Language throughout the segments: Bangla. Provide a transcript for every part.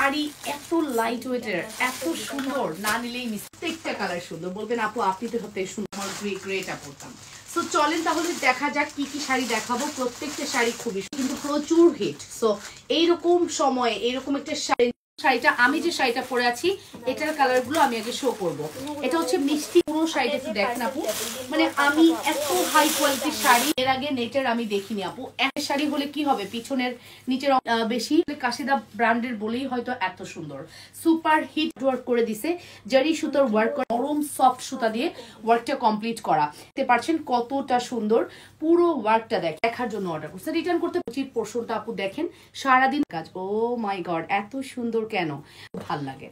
শাড়ি এত লাইট ওয়েটের, এত সুন্দর, না নিলেই মিস। প্রত্যেকটা কালার সুন্দর, বলবেন আপু আপনি তো হতে সুন্দর, গ্রেটা পরতাম। সো চলেন তাহলে দেখা যাক কি কি শাড়ি দেখাবো। প্রত্যেকটা শাড়ি খুবই কিন্তু প্রচুর হিট। সো এইরকম সময়ে এইরকম একটা শাড়িটা, আমি যে শাড়িটা পরে আছি এটার কালার গুলো আমি আগে শো করব। এটা হচ্ছে মিষ্টি পুরো শাড়িটা, একটু দেখেন আপু, মানে আমি এত হাই কোয়ালিটির শাড়ি এর আগে নেটের আমি দেখিনি আপু। এক শাড়ি হলে কি হবে, পিছনের নিচের বেশি কাশিদা ব্র্যান্ডের বলেই হয়তো এত সুন্দর। সুপার হিট ওয়ার্ক করে দিছে, জারি সুতার ওয়ার্ক, নরম সফট সুতা দিয়ে ওয়ার্কটা কমপ্লিট করা। দেখতে পাচ্ছেন কতটা সুন্দর পুরো ওয়ার্কটা। দেখার জন্য অর্ডার করছে, রিটার্ন করতে উচিত। পোর্শনটা আপু দেখেন, সারাদিন কাজ। ও মাই গড, এত সুন্দর কেন, ভাল লাগে।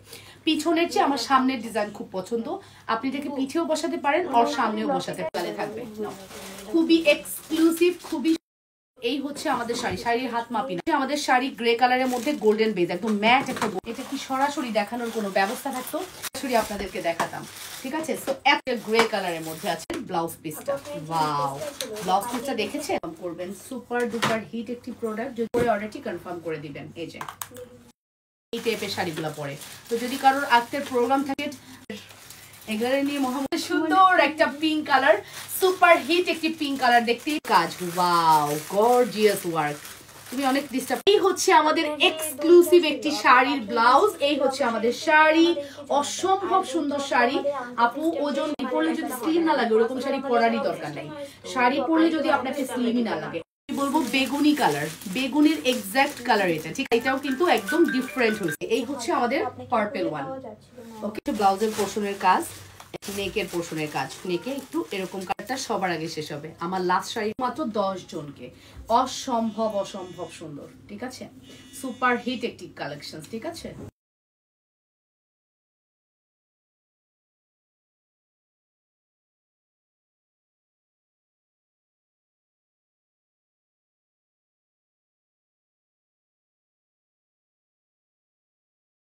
পিছনের চেয়ে আমার সামনের ডিজাইন খুব পছন্দ। আপনি এটাকে পিছেও বসাতে পারেন আর সামনেও বসাতে থাকবে, খুবই এক্সক্লুসিভ, খুবই। এই হচ্ছে আমাদের শাড়ি, শাড়ির হাত মাপি না। আমাদের শাড়ি গ্রে কালারের মধ্যে গোল্ডেন বেজ, একদম ম্যাট একটা। এটা কি সরাসরি দেখানোর কোনো ব্যবস্থা থাকতো, সরাসরি আপনাদেরকে দেখাতাম, ঠিক আছে। তো একটা গ্রে কালারের মধ্যে আছে ব্লাউজ পিসটা। ওয়াও, ব্লাউজ পিসটা দেখেছেন, করবেন সুপার ডুপার হিট একটি প্রোডাক্ট। যদি করে অর্ডারটি কনফার্ম করে দিবেন। এই যে এই টাইপের শাড়িগুলো পরে, তো যদি কারোর আজকের প্রোগ্রাম থাকে এগুলো নিয়ে মোহাম্মদ। সুন্দর একটা পিঙ্ক কালার, সুপার হিট একটি পিঙ্ক কালার, দেখতে কাজ। ওয়াও, গর্জিয়াস ওয়ার্ক, তুমি অনেক ডিস্টার্ব। এই হচ্ছে আমাদের এক্সক্লুসিভ একটি শাড়ির ব্লাউজ। এই হচ্ছে আমাদের শাড়ি, অসম্ভব সুন্দর শাড়ি আপু। ওজন পরলে যদি স্লিম না লাগে, ওরকম শাড়ি পরারই দরকার নেই। শাড়ি পরলে যদি আপনাকে স্লিমই না লাগে, বলবো বেগুনি কালার, বেগুনির এক্সাক্ট কালার এটা, ঠিক। এটাও কিন্তু একদম ডিফারেন্ট হয়েছে। এই হচ্ছে আমাদের পার্পল ওয়ান। ওকে, ব্লাউজের পোর্শনের কাজ, নেকের পোর্শনের কাজ, নেকে একটু এরকম কালারটা সবার আগে শেষ হবে। আমার লাস্ট শাড়ি মাত্র 10 জনকে, অসম্ভব অসম্ভব সুন্দর, ঠিক আছে। সুপার হিট একটি কালেকশন, ঠিক আছে।